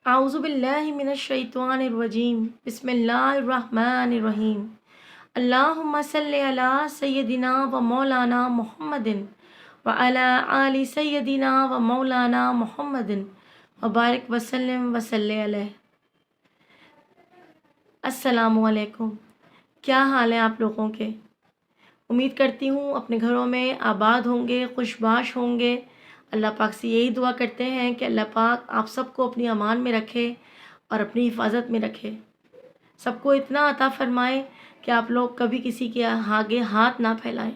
أعوذ بالله من الشيطان الرجيم بسم الله الرحمن الرحيم اللهم صل على سيدنا ومولانا محمد وعلى آل سيدنا ومولانا محمد وبارك وسلم وصلی علیہ۔ السلام علیکم، کیا حال ہے آپ لوگوں کے؟ امید کرتی ہوں اپنے گھروں میں آباد ہوں گے، خوش باش ہوں گے۔ اللہ پاک سے یہی دعا کرتے ہیں کہ اللہ پاک آپ سب کو اپنی امان میں رکھے اور اپنی حفاظت میں رکھے، سب کو اتنا عطا فرمائے کہ آپ لوگ کبھی کسی کے آگے ہاتھ نہ پھیلائیں۔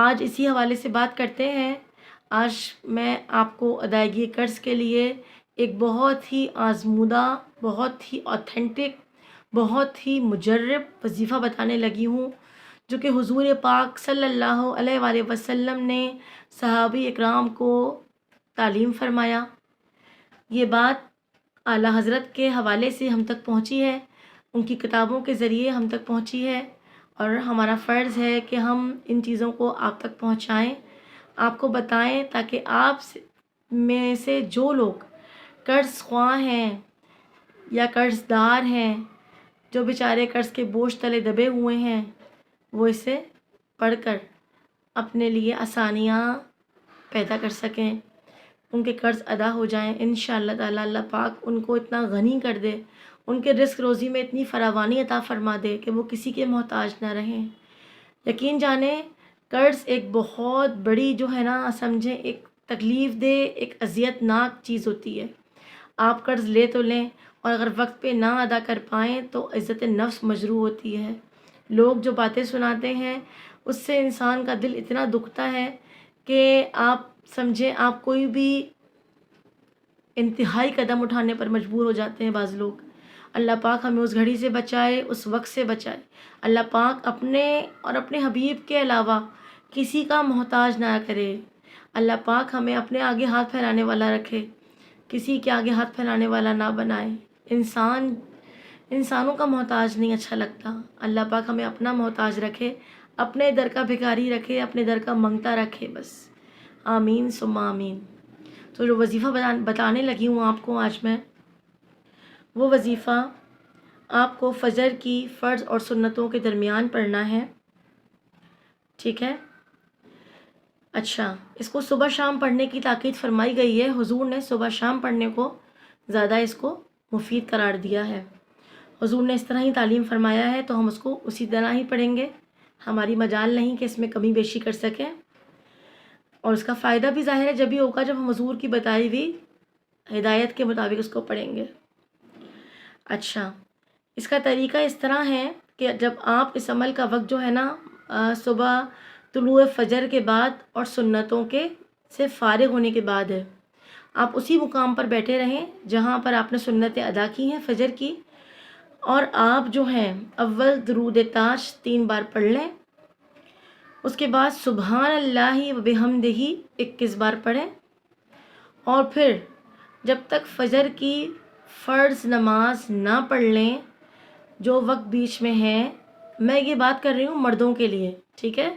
آج اسی حوالے سے بات کرتے ہیں۔ آج میں آپ کو ادائیگی قرض کے لیے ایک بہت ہی آزمودہ، بہت ہی اوتھینٹک، بہت ہی مجرب وظیفہ بتانے لگی ہوں، جو کہ حضور پاک صلی اللہ علیہ وآلہ وسلم نے صحابہ اکرام کو تعلیم فرمایا۔ یہ بات اعلیٰ حضرت کے حوالے سے ہم تک پہنچی ہے، ان کی کتابوں کے ذریعے ہم تک پہنچی ہے، اور ہمارا فرض ہے کہ ہم ان چیزوں کو آپ تک پہنچائیں، آپ کو بتائیں، تاکہ آپ میں سے جو لوگ قرض خواہ ہیں یا قرض دار ہیں، جو بیچارے قرض کے بوجھ تلے دبے ہوئے ہیں، وہ اسے پڑھ کر اپنے لیے آسانیاں پیدا کر سکیں، ان کے قرض ادا ہو جائیں۔ انشاءاللہ تعالی اللہ پاک ان کو اتنا غنی کر دے، ان کے رزق روزی میں اتنی فراوانی عطا فرما دے کہ وہ کسی کے محتاج نہ رہیں۔ یقین جانیں، قرض ایک بہت بڑی جو ہے نا، سمجھیں ایک تکلیف دہ، ایک اذیت ناک چیز ہوتی ہے۔ آپ قرض لے تو لیں، اور اگر وقت پہ نہ ادا کر پائیں تو عزت نفس مجروح ہوتی ہے۔ لوگ جو باتیں سناتے ہیں اس سے انسان کا دل اتنا دکھتا ہے کہ آپ سمجھیں آپ کوئی بھی انتہائی قدم اٹھانے پر مجبور ہو جاتے ہیں بعض لوگ۔ اللہ پاک ہمیں اس گھڑی سے بچائے، اس وقت سے بچائے۔ اللہ پاک اپنے اور اپنے حبیب کے علاوہ کسی کا محتاج نہ کرے۔ اللہ پاک ہمیں اپنے آگے ہاتھ پھیلانے والا رکھے، کسی کے آگے ہاتھ پھیلانے والا نہ بنائے۔ انسانوں کا محتاج نہیں اچھا لگتا۔ اللہ پاک ہمیں اپنا محتاج رکھے، اپنے در کا بھکاری رکھے، اپنے در کا منگتا رکھے، بس آمین ثم آمین۔ تو جو وظیفہ بتانے لگی ہوں آپ کو آج میں، وہ وظیفہ آپ کو فجر کی فرض اور سنتوں کے درمیان پڑھنا ہے، ٹھیک ہے؟ اچھا، اس کو صبح شام پڑھنے کی تاکید فرمائی گئی ہے۔ حضور نے صبح شام پڑھنے کو زیادہ اس کو مفید قرار دیا ہے۔ حضور نے اس طرح ہی تعلیم فرمایا ہے، تو ہم اس کو اسی طرح ہی پڑھیں گے۔ ہماری مجال نہیں کہ اس میں کمی بیشی کر سکیں، اور اس کا فائدہ بھی ظاہر ہے جب بھی ہوگا جب ہم حضور کی بتائی ہوئی ہدایت کے مطابق اس کو پڑھیں گے۔ اچھا، اس کا طریقہ اس طرح ہے کہ جب آپ اس عمل کا وقت جو ہے نا، صبح طلوع فجر کے بعد اور سنتوں کے سے فارغ ہونے کے بعد ہے، آپ اسی مقام پر بیٹھے رہیں جہاں پر آپ نے سنتیں ادا کی ہیں فجر کی، اور آپ جو ہیں اول درود تاج 3 بار پڑھ لیں، اس کے بعد سبحان اللہ و بحمدہ 21 بار پڑھیں، اور پھر جب تک فجر کی فرض نماز نہ پڑھ لیں، جو وقت بیچ میں ہے، میں یہ بات کر رہی ہوں مردوں کے لیے، ٹھیک ہے؟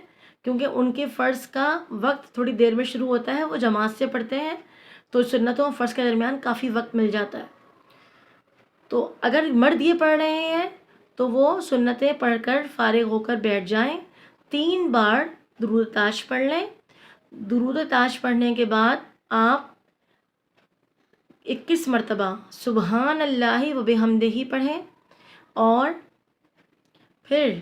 کیونکہ ان کے فرض کا وقت تھوڑی دیر میں شروع ہوتا ہے، وہ جماعت سے پڑھتے ہیں، تو سنتوں اور فرض کے درمیان کافی وقت مل جاتا ہے۔ تو اگر مرد یہ پڑھ رہے ہیں تو وہ سنتیں پڑھ کر فارغ ہو کر بیٹھ جائیں، 3 بار درود تاج پڑھ لیں۔ درود تاج پڑھنے کے بعد آپ 21 مرتبہ سبحان اللہ و بحمدہ پڑھیں، اور پھر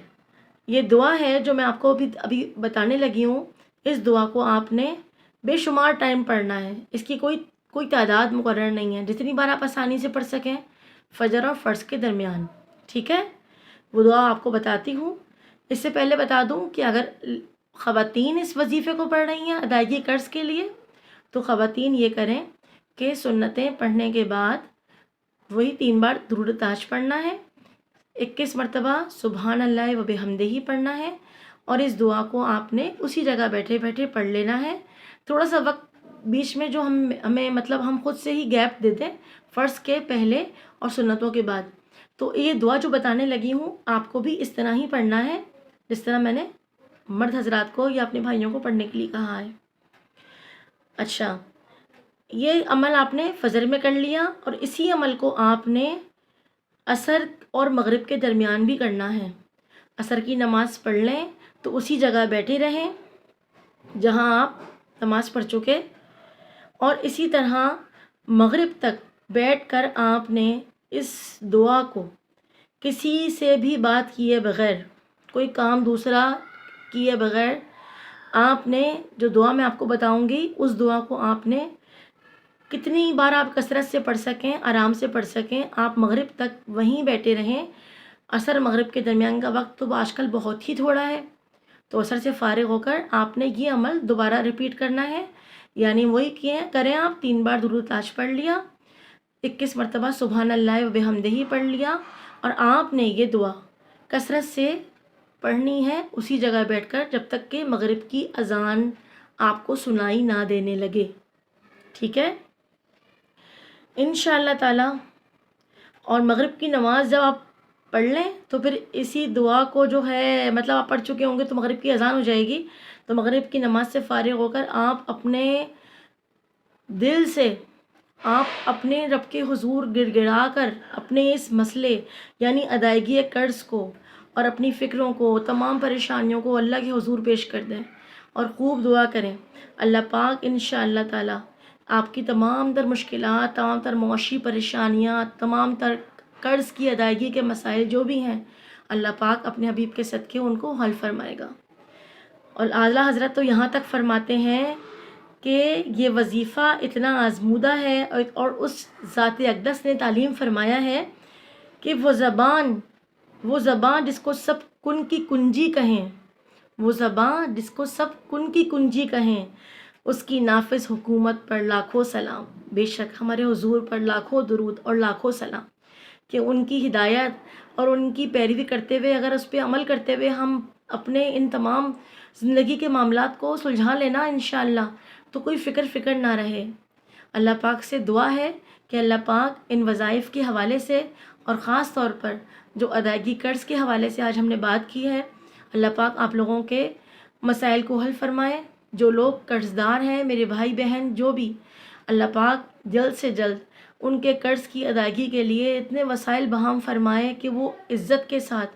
یہ دعا ہے جو میں آپ کو ابھی بتانے لگی ہوں، اس دعا کو آپ نے بے شمار ٹائم پڑھنا ہے، اس کی کوئی تعداد مقرر نہیں ہے، جتنی بار آپ آسانی سے پڑھ سکیں فجر اور فرض کے درمیان، ٹھیک ہے؟ وہ دعا آپ کو بتاتی ہوں۔ اس سے پہلے بتا دوں کہ اگر خواتین اس وظیفے کو پڑھ رہی ہیں ادائیگی قرض کے لیے، تو خواتین یہ کریں کہ سنتیں پڑھنے کے بعد وہی 3 بار درود تاج پڑھنا ہے، 21 مرتبہ سبحان اللہ و بحمدہ پڑھنا ہے، اور اس دعا کو آپ نے اسی جگہ بیٹھے بیٹھے پڑھ لینا ہے۔ تھوڑا سا وقت بیچ میں جو ہمیں مطلب ہم خود سے ہی گیپ دے دیں فرض کے پہلے اور سنتوں کے بعد، تو یہ دعا جو بتانے لگی ہوں آپ کو بھی اس طرح ہی پڑھنا ہے جس طرح میں نے مرد حضرات کو یا اپنے بھائیوں کو پڑھنے کے لیے کہا ہے۔ اچھا، یہ عمل آپ نے فجر میں کر لیا، اور اسی عمل کو آپ نے عصر اور مغرب کے درمیان بھی کرنا ہے۔ عصر کی نماز پڑھ لیں تو اسی جگہ بیٹھے رہیں جہاں آپ نماز پڑھ چکے، اور اسی طرح مغرب تک بیٹھ کر آپ نے اس دعا کو کسی سے بھی بات کیے بغیر، کوئی کام دوسرا کیے بغیر، آپ نے جو دعا میں آپ کو بتاؤں گی اس دعا کو آپ نے کتنی بار آپ کثرت سے پڑھ سکیں، آرام سے پڑھ سکیں، آپ مغرب تک وہیں بیٹھے رہیں۔ عصر مغرب کے درمیان کا وقت تو آج کل بہت ہی تھوڑا ہے، تو عصر سے فارغ ہو کر آپ نے یہ عمل دوبارہ ریپیٹ کرنا ہے، یعنی وہی کریں آپ 3 بار درود تاج پڑھ لیا، 21 مرتبہ سبحان اللہ و بحمدہ پڑھ لیا، اور آپ نے یہ دعا کثرت سے پڑھنی ہے اسی جگہ بیٹھ کر جب تک کہ مغرب کی اذان آپ کو سنائی نہ دینے لگے، ٹھیک ہے انشاءاللہ تعالی۔ اور مغرب کی نماز جب آپ پڑھ لیں تو پھر اسی دعا کو جو ہے مطلب آپ پڑھ چکے ہوں گے تو مغرب کی اذان ہو جائے گی، تو مغرب کی نماز سے فارغ ہو کر آپ اپنے دل سے آپ اپنے رب کے حضور گڑ گڑا کر اپنے اس مسئلے یعنی ادائیگی قرض کو اور اپنی فکروں کو، تمام پریشانیوں کو اللہ کے حضور پیش کر دیں اور خوب دعا کریں۔ اللہ پاک انشاءاللہ تعالی آپ کی تمام تر مشکلات، تمام تر معاشی پریشانیاں، تمام تر قرض کی ادائیگی کے مسائل جو بھی ہیں، اللہ پاک اپنے حبیب کے صدقے ان کو حل فرمائے گا۔ اور اعلیٰ حضرت تو یہاں تک فرماتے ہیں کہ یہ وظیفہ اتنا آزمودہ ہے، اور اس ذات اقدس نے تعلیم فرمایا ہے کہ وہ زبان جس کو سب کن کی کنجی کہیں، وہ زبان جس کو سب کن کی کنجی کہیں، اس کی نافذ حکومت پر لاکھوں سلام۔ بے شک ہمارے حضور پر لاکھوں درود اور لاکھوں سلام کہ ان کی ہدایت اور ان کی پیروی کرتے ہوئے، اگر اس پہ عمل کرتے ہوئے ہم اپنے ان تمام زندگی کے معاملات کو سلجھا لینا انشاءاللہ، تو کوئی فکر نہ رہے۔ اللہ پاک سے دعا ہے کہ اللہ پاک ان وظائف کے حوالے سے اور خاص طور پر جو ادائیگی قرض کے حوالے سے آج ہم نے بات کی ہے، اللہ پاک آپ لوگوں کے مسائل کو حل فرمائے۔ جو لوگ قرض دار ہیں، میرے بھائی بہن جو بھی، اللہ پاک جلد سے جلد ان کے قرض کی ادائیگی کے لیے اتنے وسائل بہام فرمائے کہ وہ عزت کے ساتھ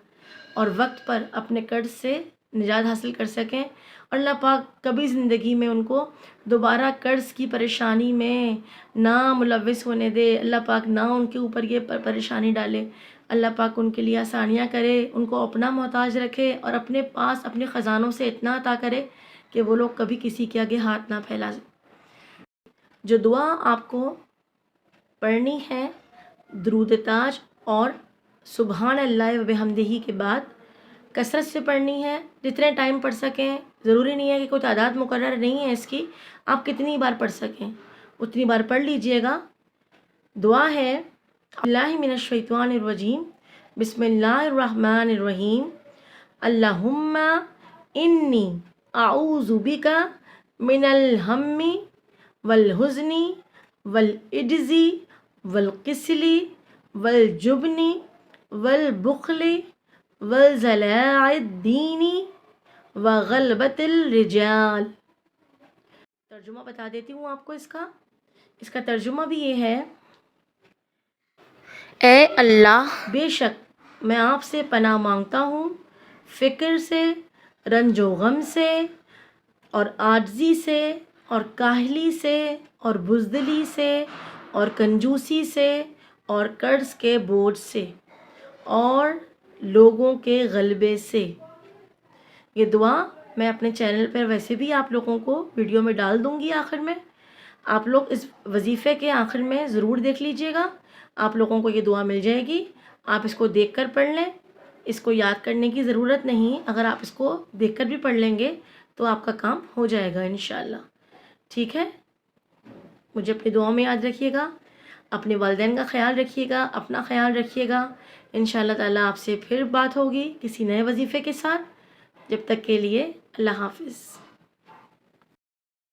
اور وقت پر اپنے قرض سے نجات حاصل کر سکیں، اور اللہ پاک کبھی زندگی میں ان کو دوبارہ قرض کی پریشانی میں نہ ملوث ہونے دے، اللہ پاک نہ ان کے اوپر یہ پریشانی ڈالے، اللہ پاک ان کے لیے آسانیاں کرے، ان کو اپنا محتاج رکھے، اور اپنے پاس اپنے خزانوں سے اتنا عطا کرے کہ وہ لوگ کبھی کسی کے آگے ہاتھ نہ پھیلا۔ جو دعا آپ کو پڑھنی ہے درود تاج اور سبحان اللہ و بحمدہ کے بعد کثرت سے پڑھنی ہے، جتنے ٹائم پڑھ سکیں، ضروری نہیں ہے کہ کوئی تعداد مقرر نہیں ہے اس کی، آپ کتنی بار پڑھ سکیں اتنی بار پڑھ لیجئے گا۔ دعا ہے اللہ من الشیطان الرجیم، بسم اللہ الرحمن الرحیم، اللہم انی اعوذ بک من الہم والحزن والعجز والکسل والجبن والبخل وضلاع الدین وغلبۃ الرجال۔ ترجمہ بتا دیتی ہوں آپ کو اس کا ترجمہ بھی یہ ہے، اے اللہ بے شک میں آپ سے پناہ مانگتا ہوں فکر سے، رنج و غم سے، اور عاجزی سے، اور کاہلی سے، اور بزدلی سے، اور کنجوسی سے، اور قرض کے بوجھ سے، اور لوگوں کے غلبے سے۔ یہ دعا میں اپنے چینل پر ویسے بھی آپ لوگوں کو ویڈیو میں ڈال دوں گی، آخر میں آپ لوگ اس وظیفے کے آخر میں ضرور دیکھ لیجئے گا، آپ لوگوں کو یہ دعا مل جائے گی، آپ اس کو دیکھ کر پڑھ لیں، اس کو یاد کرنے کی ضرورت نہیں، اگر آپ اس کو دیکھ کر بھی پڑھ لیں گے تو آپ کا کام ہو جائے گا انشاءاللہ، ٹھیک ہے۔ مجھے اپنی دعاؤں میں یاد رکھیے گا، اپنے والدین کا خیال رکھیے گا، اپنا خیال رکھیے گا، انشاءاللہ تعالیٰ آپ سے پھر بات ہوگی کسی نئے وظیفے کے ساتھ، جب تک کے لیے اللہ حافظ۔